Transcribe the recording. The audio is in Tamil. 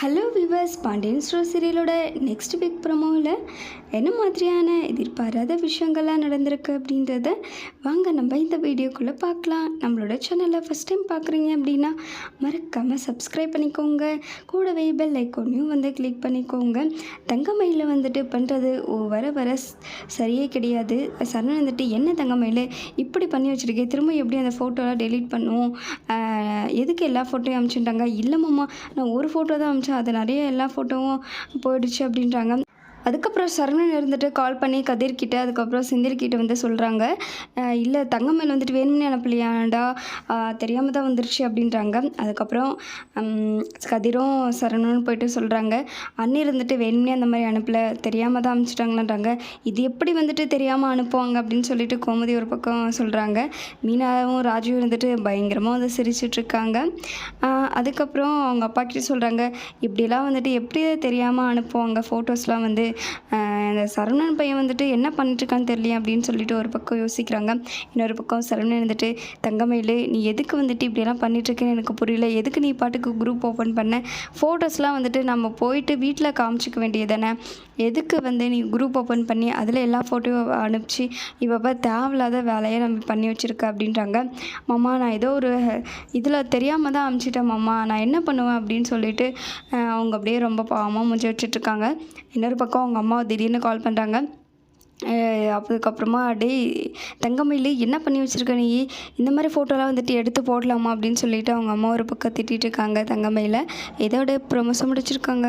ஹலோ விவர்ஸ், பாண்டியன் ஸ்டோர் சீரியலோட நெக்ஸ்ட் பிக் ப்ரமோவில் என்ன மாதிரியான எதிர்பாராத விஷயங்கள்லாம் நடந்திருக்கு அப்படின்றத வாங்க நம்ம இந்த வீடியோக்குள்ளே பார்க்கலாம். நம்மளோட சேனலை ஃபஸ்ட் டைம் பார்க்குறீங்க அப்படின்னா மறக்காமல் சப்ஸ்கிரைப் பண்ணிக்கோங்க. கூடவே பெல் ஐக்கோனையும் கிளிக் பண்ணிக்கோங்க. தங்கமயில பண்ணுறது வர வர சரியே கிடையாது. சரண் என்ன தங்கமயில இப்படி பண்ணி வச்சுருக்கேன், திரும்ப எப்படி அந்த ஃபோட்டோலாம் டெலீட் பண்ணுவோம், எதுக்கு எல்லா ஃபோட்டோயும் அனுப்பிச்சுட்டாங்க, இல்லைம்மாம்மா நான் ஒரு ஃபோட்டோ தான் அனுப்பிச்சேன், அது நிறைய எல்லா ஃபோட்டோவும் போயிடுச்சு அப்படின்றாங்க. அதுக்கப்புறம் சரவணன் கால் பண்ணி கதிர்கிட்ட அதுக்கப்புறம் செந்தில்கிட்ட சொல்கிறாங்க, இல்லை தங்கமேல் வேணும்னே அனுப்பலையாண்டா, தெரியாமல் தான் வந்துருச்சு அப்படின்றாங்க. அதுக்கப்புறம் கதிரும் சரவணன் போயிட்டு சொல்கிறாங்க, அண்ணி வேணும்னே அந்த மாதிரி அனுப்பலை, தெரியாமல் தான் அனுப்பிச்சிட்டாங்களான்றாங்க. இது எப்படி தெரியாமல் அனுப்புவாங்க அப்படின்னு சொல்லிட்டு கோமதி ஒரு பக்கம் சொல்கிறாங்க. மீனாவும் ராஜுவும் பயங்கரமாக சிரிச்சிட்ருக்காங்க. அதுக்கப்புறம் அவங்க அப்பா கிட்டே சொல்கிறாங்க, இப்படிலாம் எப்படி தெரியாமல் அனுப்புவாங்க ஃபோட்டோஸ்லாம் இந்த சரவணன் பையன் என்ன பண்ணிட்டுருக்கான்னு தெரியல அப்படின்னு சொல்லிட்டு ஒரு பக்கம் யோசிக்கிறாங்க. இன்னொரு பக்கம் சரவணன் தங்கமயிலு நீ எதுக்கு இப்படியெல்லாம் பண்ணிட்டுருக்கேன்னு எனக்கு புரியல, எதுக்கு நீ பாட்டுக்கு குரூப் ஓப்பன் பண்ண, ஃபோட்டோஸ்லாம் நம்ம போயிட்டு வீட்டில் காமிச்சிக்க வேண்டியது தானே, எதுக்கு நீ குரூப் ஓப்பன் பண்ணி அதில் எல்லா ஃபோட்டோவும் அனுப்பிச்சி இப்போ தேவையில்லாத வேலையை நம்ம பண்ணி வச்சுருக்க அப்படின்றாங்க. மாமா நான் ஏதோ ஒரு இதில் தெரியாமல் தான் அனுப்பிச்சிட்டேன் மாமா, நான் என்ன பண்ணுவேன் அப்படின்னு சொல்லிட்டு அவங்க அப்படியே ரொம்ப பாவமாக முடிஞ்சு வச்சிட்ருக்காங்க. இன்னொரு பக்கம் அவங்க அம்மா திடீர்னு கால் பண்ணுறாங்க. அதுக்கப்புறமா தங்கமயிலு என்ன பண்ணி வச்சுருக்க நீ, இந்த மாதிரி ஃபோட்டோலாம் எடுத்து போடலாமா அப்படின்னு சொல்லிட்டு அவங்க அம்மா ஒரு பக்கம் திட்டிகிட்டு இருக்காங்க. தங்கமயில இதோட ப்ரொமோஷன் முடிச்சிருக்காங்க.